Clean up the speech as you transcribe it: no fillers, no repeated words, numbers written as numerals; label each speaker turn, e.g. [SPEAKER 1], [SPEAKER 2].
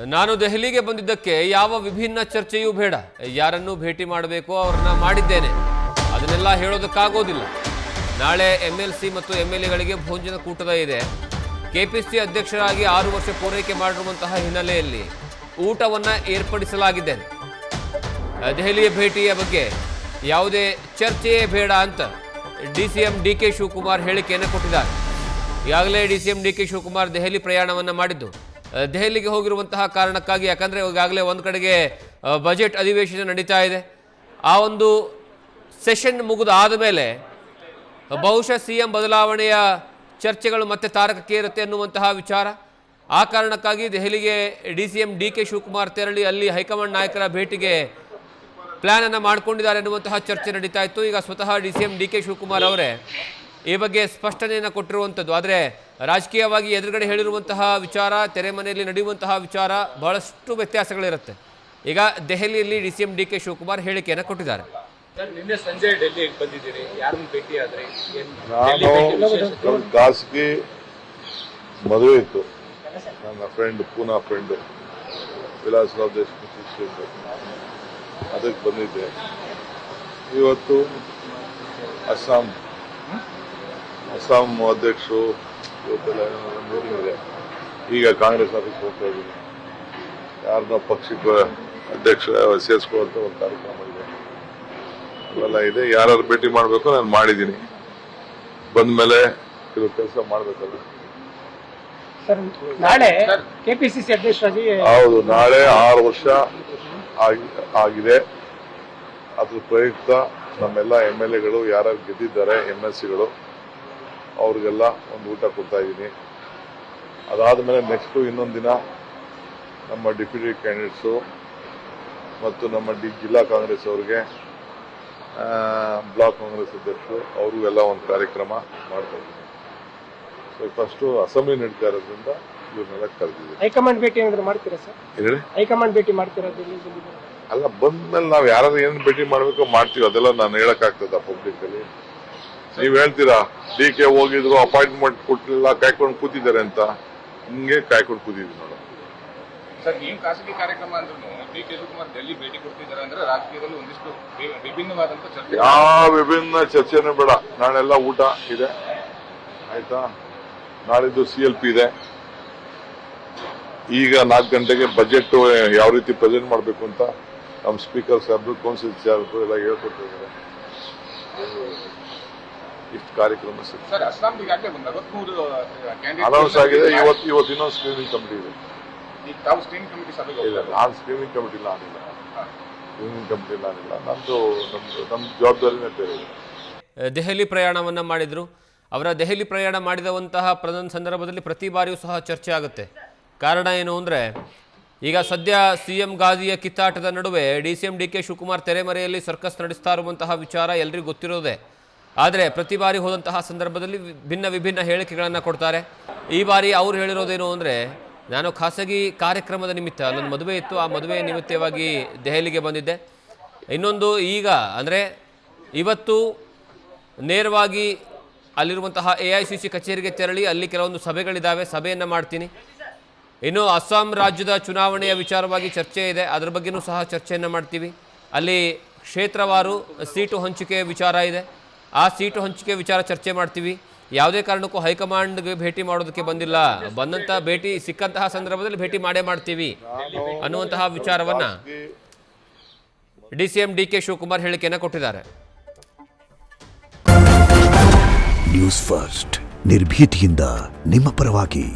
[SPEAKER 1] ನಾನು ದೆಹಲಿಗೆ ಬಂದಿದ್ದಕ್ಕೆ ಯಾವ ವಿಭಿನ್ನ ಚರ್ಚೆಯೂ ಬೇಡ. ಯಾರನ್ನು ಭೇಟಿ ಮಾಡಬೇಕೋ ಅವರನ್ನ ಮಾಡಿದ್ದೇನೆ. ಅದನ್ನೆಲ್ಲ ಹೇಳೋದಕ್ಕಾಗೋದಿಲ್ಲ. ನಾಳೆ ಎಂಎಲ್ಸಿ ಮತ್ತು ಎಂಎಲ್ಎಗಳಿಗೆ ಭೋಜನ ಕೂಟದ ಇದೆ. ಕೆಪಿಸಿಸಿ ಅಧ್ಯಕ್ಷರಾಗಿ 6 ವರ್ಷ ಪೂರೈಕೆ ಮಾಡಿರುವಂತಹ ಹಿನ್ನೆಲೆಯಲ್ಲಿ ಊಟವನ್ನು ಏರ್ಪಡಿಸಲಾಗಿದೆ. ದೆಹಲಿಯ ಭೇಟಿಯ ಬಗ್ಗೆ ಯಾವುದೇ ಚರ್ಚೆಯೇ ಬೇಡ ಅಂತ ಡಿಸಿಎಂ ಡಿಕೆ ಶಿವಕುಮಾರ್ ಹೇಳಿಕೆಯನ್ನು ಕೊಟ್ಟಿದ್ದಾರೆ. ಈಗಾಗಲೇ ಡಿಸಿಎಂ ಡಿಕೆ ಶಿವಕುಮಾರ್ ದೆಹಲಿ ಪ್ರಯಾಣವನ್ನು ಮಾಡಿದ್ದು ದೆಹಲಿಗೆ ಹೋಗಿರುವಂತಹ ಕಾರಣಕ್ಕಾಗಿ, ಯಾಕಂದರೆ ಈಗಾಗಲೇ ಒಂದು ಕಡೆಗೆ ಬಜೆಟ್ ಅಧಿವೇಶನ ನಡೀತಾ ಇದೆ. ಆ ಒಂದು ಸೆಷನ್ ಮುಗಿದು ಆದಮೇಲೆ ಬಹುಶಃ ಸಿಎಂ ಬದಲಾವಣೆಯ ಚರ್ಚೆಗಳು ಮತ್ತೆ ತಾರಕಕ್ಕೆ ಇರುತ್ತೆ ಅನ್ನುವಂತಹ ವಿಚಾರ. ಆ ಕಾರಣಕ್ಕಾಗಿ ದೆಹಲಿಗೆ ಡಿಸಿಎಂ ಡಿಕೆ ಶಿವಕುಮಾರ್ ತೆರಳಿ ಅಲ್ಲಿ ಹೈಕಮಾಂಡ್ ನಾಯಕರ ಭೇಟಿಗೆ ಪ್ಲ್ಯಾನನ್ನು ಮಾಡಿಕೊಂಡಿದ್ದಾರೆ ಎನ್ನುವಂತಹ ಚರ್ಚೆ ನಡೀತಾ ಇತ್ತು. ಈಗ ಸ್ವತಃ ಡಿಸಿಎಂ ಡಿಕೆ ಶಿವಕುಮಾರ್ ಅವರೇ ಈ ಬಗ್ಗೆ ಸ್ಪಷ್ಟನೆಯನ್ನು ಕೊಟ್ಟಿರುವಂಥದ್ದು. ಆದರೆ ರಾಜಕೀಯವಾಗಿ ಎದುರುಗಡೆ ಹೇಳಿರುವಂತಹ ವಿಚಾರ, ತೆರೆಮನೆಯಲ್ಲಿ ನಡೆಯುವಂತಹ ವಿಚಾರ ಬಹಳಷ್ಟು ವ್ಯತ್ಯಾಸಗಳಿರುತ್ತೆ. ಈಗ ದೆಹಲಿಯಲ್ಲಿ ಡಿಸಿಎಂ ಡಿಕೆ ಶಿವಕುಮಾರ್ ಹೇಳಿಕೆಯನ್ನು ಕೊಟ್ಟಿದ್ದಾರೆ.
[SPEAKER 2] ನಿನ್ನೆ ಸಂಜೆ ಡೆಲ್ಲಿಗೆ ಬಂದಿದ್ದೀರಿ, ಯಾರನ್ನು ಭೇಟಿ ಆದ್ರಿ?
[SPEAKER 3] ನಾನು ಖಾಸಗಿ ಮದುವೆ ಇತ್ತು, ನನ್ನ ಫ್ರೆಂಡ್ ಪೂನಾ ಫ್ರೆಂಡು ವಿಲಾಸರಾವ್ ದೇಶಮುಖ್ ಶಿಷ್ಯಂದು, ಅದಕ್ಕೆ ಬಂದಿದ್ದೆ. ಇವತ್ತು ಅಸ್ಸಾಂ ಅಧ್ಯಕ್ಷರು ಇವತ್ತೆಲ್ಲ ಮೀಟಿಂಗ್ ಇದೆ. ಈಗ ಕಾಂಗ್ರೆಸ್ ಆಫೀಸ್ ಹೋಗ್ತಾ ಇದ್ದೀನಿ. ಯಾರನ್ನ ಪಕ್ಷಕ್ಕೆ ಅಧ್ಯಕ್ಷ ಸೇರಿಸ್ಕೊಳ್ಳುವಂತ ಒಂದು ಕಾರ್ಯಕ್ರಮ ಇದೆ, ಅವೆಲ್ಲ ಇದೆ. ಯಾರು ಭೇಟಿ ಮಾಡಬೇಕು ನಾನು ಮಾಡಿದ್ದೀನಿ. ಬಂದ ಮೇಲೆ ಕೆಲವು ಕೆಲಸ ಮಾಡಬೇಕಲ್ಲ.
[SPEAKER 2] ನಾಳೆ ಕೆಪಿಸಿಸಿ ಅಧ್ಯಕ್ಷರಾಗಿ
[SPEAKER 3] ಹೌದು, ನಾಳೆ 6 ವರ್ಷ ಆಗಿದೆ. ಅದ್ರ ಪ್ರಯುಕ್ತ ನಮ್ಮೆಲ್ಲ MLAಗಳು ಯಾರು ಗೆದ್ದಿದ್ದಾರೆ, MLCಗಳು, ಅವ್ರಿಗೆಲ್ಲ ಒಂದು ಊಟ ಕೊಡ್ತಾ ಇದ್ದೀನಿ. ಅದಾದಮೇಲೆ ನೆಕ್ಸ್ಟು ಇನ್ನೊಂದು ದಿನ ನಮ್ಮ ಡೆಪ್ಯೂಟಿ ಕ್ಯಾಂಡಿಡೇಟ್ಸು ಮತ್ತು ನಮ್ಮ ಜಿಲ್ಲಾ ಕಾಂಗ್ರೆಸ್ ಅವರಿಗೆ, ಬ್ಲಾಕ್ ಕಾಂಗ್ರೆಸ್ ಅಧ್ಯಕ್ಷರು ಅವ್ರಿಗೆಲ್ಲ ಒಂದು ಕಾರ್ಯಕ್ರಮ ಮಾಡ್ತಾ ಇದ್ದೀನಿ. ಸೊ ಫಸ್ಟು ಅಸೆಂಬ್ಲಿ ನಡೀತಾ ಇರೋದ್ರಿಂದ ಇವ್ರನ್ನೆಲ್ಲ ಕರೆದಿದ್ದೀವಿ.
[SPEAKER 2] ಹೈಕಮಾಂಡ್ ಭೇಟಿ ಏನಾದ್ರು ಮಾಡ್ತೀರಾ ಸರ್?
[SPEAKER 3] ಹೇಳಿ,
[SPEAKER 2] ಹೈಕಮಾಂಡ್ ಭೇಟಿ ಮಾಡ್ತೀರಾ?
[SPEAKER 3] ಅಲ್ಲ, ಬಂದ್ಮೇಲೆ ನಾವು ಯಾರು ಏನ್ ಭೇಟಿ ಮಾಡ್ಬೇಕು ಮಾಡ್ತೀವಿ. ಅದೆಲ್ಲ ನಾನು ಹೇಳಕ್ಕಾಗ್ತದ ಪಬ್ಲಿಕ್ ಅಲ್ಲಿ? ನೀವ್ ಹೇಳ್ತೀರಾ DK ಹೋಗಿದ್ರು, ಅಪಾಯಿಂಟ್ಮೆಂಟ್ ಕೊಟ್ಟಿಲ್ಲ, ಕಾಯ್ಕೊಂಡು ಕೂತಿದ್ದಾರೆ ಅಂತ. ಹಿಂಗೆ ಕಾಯ್ಕೊಂಡು ಕೂತಿದ್ವಿ ನೋಡ.
[SPEAKER 4] ಸರ್, ನೀವು ಖಾಸಗಿ ಕಾರ್ಯಕ್ರಮ ಅಂದ್ರೂ DK ಶಿವಕುಮಾರ್ ಡೆಲ್ಲಿ ಭೇಟಿ ಕೊಡ್ತಿದ್ದಾರೆ ಅಂದ್ರೆ ರಾಜಕೀಯದಲ್ಲಿ ಒಂದಿಷ್ಟು ವಿಭಿನ್ನವಾದಂತ ಚರ್ಚೆ.
[SPEAKER 3] ಯಾವ ವಿಭಿನ್ನ ಚರ್ಚೆನೂ ಬೇಡ. ನಾಳೆಲ್ಲ ಊಟ ಇದೆ, ಆಯ್ತಾ? ನಾಳಿದ್ದು CLP ಇದೆ. ಈಗ 4 ಗಂಟೆಗೆ ಬಜೆಟ್ ಯಾವ ರೀತಿ ಪ್ರೆಸೆಂಟ್ ಮಾಡಬೇಕು ಅಂತ ನಮ್ಮ ಸ್ಪೀಕರ್ ಸಾಹೇಬ್ರು, ಕೌನ್ಸಿಲ್ ಸಾಹೇಬ್ರು ಎಲ್ಲ ಹೇಳ್ಕೊಟ್ಟಿದ್ದಾರೆ. ಇಷ್ಟು ಕಾರ್ಯಕ್ರಮ
[SPEAKER 4] ಸರ್, ಅಸ್ಸಾಂ ಈಗಾಗಲೇ 43
[SPEAKER 3] ಅನೌನ್ಸ್ ಆಗಿದೆ. ಇವತ್ತು ಇನ್ನೊಂದು ಸ್ಕ್ರೀನಿಂಗ್ ಕಮಿಟಿ ಇದೆ.
[SPEAKER 4] ಈಗ ತಾವು ಸ್ಕ್ರೀನಿಂಗ್ ಕಮಿಟಿ ಸಭೆಗೆ
[SPEAKER 3] ಇಲ್ಲ, ನಾನು ಸ್ಕ್ರೀನಿಂಗ್ ಕಮಿಟಿ ನಾನಿಲ್ಲ. ಸ್ಕ್ರೀನಿಂಗ್ ಕಮಿಟಿ ನಾನಿಲ್ಲ. ನಮ್ಮ ಜವಾಬ್ದಾರಿನೇ ಬೇರೆ ಇದೆ.
[SPEAKER 1] ದೆಹಲಿ ಪ್ರಯಾಣವನ್ನು ಮಾಡಿದರು. ಅವರ ದೆಹಲಿ ಪ್ರಯಾಣ ಮಾಡಿದಂತಹ ಸಂದರ್ಭದಲ್ಲಿ ಪ್ರತಿ ಬಾರಿಯೂ ಸಹ ಚರ್ಚೆ ಆಗುತ್ತೆ. ಕಾರಣ ಏನು ಅಂದರೆ, ಈಗ ಸದ್ಯ CM ಗಾದಿಯ ಕಿತ್ತಾಟದ ನಡುವೆ DCM DK ಶಿವಕುಮಾರ್ ತೆರೆಮರೆಯಲ್ಲಿ ಸರ್ಕಸ್ ನಡೆಸ್ತಾ ಇರುವಂತಹ ವಿಚಾರ ಎಲ್ರಿಗೂ ಗೊತ್ತಿರೋದೆ. ಆದರೆ ಪ್ರತಿ ಬಾರಿ ಹೋದಂತಹ ಸಂದರ್ಭದಲ್ಲಿ ವಿಭಿನ್ನ ಹೇಳಿಕೆಗಳನ್ನು ಕೊಡ್ತಾರೆ. ಈ ಬಾರಿ ಅವ್ರು ಹೇಳಿರೋದೇನು ಅಂದರೆ, ನಾನು ಖಾಸಗಿ ಕಾರ್ಯಕ್ರಮದ ನಿಮಿತ್ತ, ನನ್ನ ಮದುವೆ ಇತ್ತು, ಆ ಮದುವೆ ನಿಮಿತ್ತವಾಗಿ ದೆಹಲಿಗೆ ಬಂದಿದ್ದೆ. ಇನ್ನೊಂದು, ಈಗ ಅಂದರೆ ಇವತ್ತು ನೇರವಾಗಿ ಅಲ್ಲಿರುವಂತಹ AICC ಕಚೇರಿಗೆ ತೆರಳಿ ಅಲ್ಲಿ ಕೆಲವೊಂದು ಸಭೆಗಳಿದ್ದಾವೆ, ಸಭೆಯನ್ನು ಮಾಡ್ತೀನಿ. ಇನ್ನು ಅಸ್ಸಾಂ ರಾಜ್ಯದ ಚುನಾವಣೆಯ ವಿಚಾರವಾಗಿ ಚರ್ಚೆ ಇದೆ, ಅದರ ಬಗ್ಗೆಯೂ ಸಹ ಚರ್ಚೆಯನ್ನು ಮಾಡ್ತೀವಿ. ಅಲ್ಲಿ ಕ್ಷೇತ್ರವಾರು ಸೀಟು ಹಂಚಿಕೆ ವಿಚಾರ ಇದೆ, ಆ ಸೀಟು ಹಂಚಿಕೆ ವಿಚಾರ ಚರ್ಚೆ ಮಾಡ್ತೀವಿ. ಯಾವುದೇ ಕಾರಣಕ್ಕೂ ಹೈಕಮಾಂಡ್ಗೆ ಭೇಟಿ ಮಾಡೋದಕ್ಕೆ ಬಂದಿಲ್ಲ, ಬಂದಂಥ ಭೇಟಿ ಸಿಕ್ಕಂತಹ ಸಂದರ್ಭದಲ್ಲಿ ಭೇಟಿ ಮಾಡೇ ಮಾಡ್ತೀವಿ ಅನ್ನುವಂತಹ ವಿಚಾರವನ್ನು DCM DK ಶಿವಕುಮಾರ್ ಹೇಳಿಕೆಯನ್ನು ಕೊಟ್ಟಿದ್ದಾರೆ.
[SPEAKER 5] ನ್ಯೂಸ್ ಫಸ್ಟ್, ನಿರ್ಭೀತಿಯಿಂದ ನಿಮ್ಮ ಪರವಾಗಿ.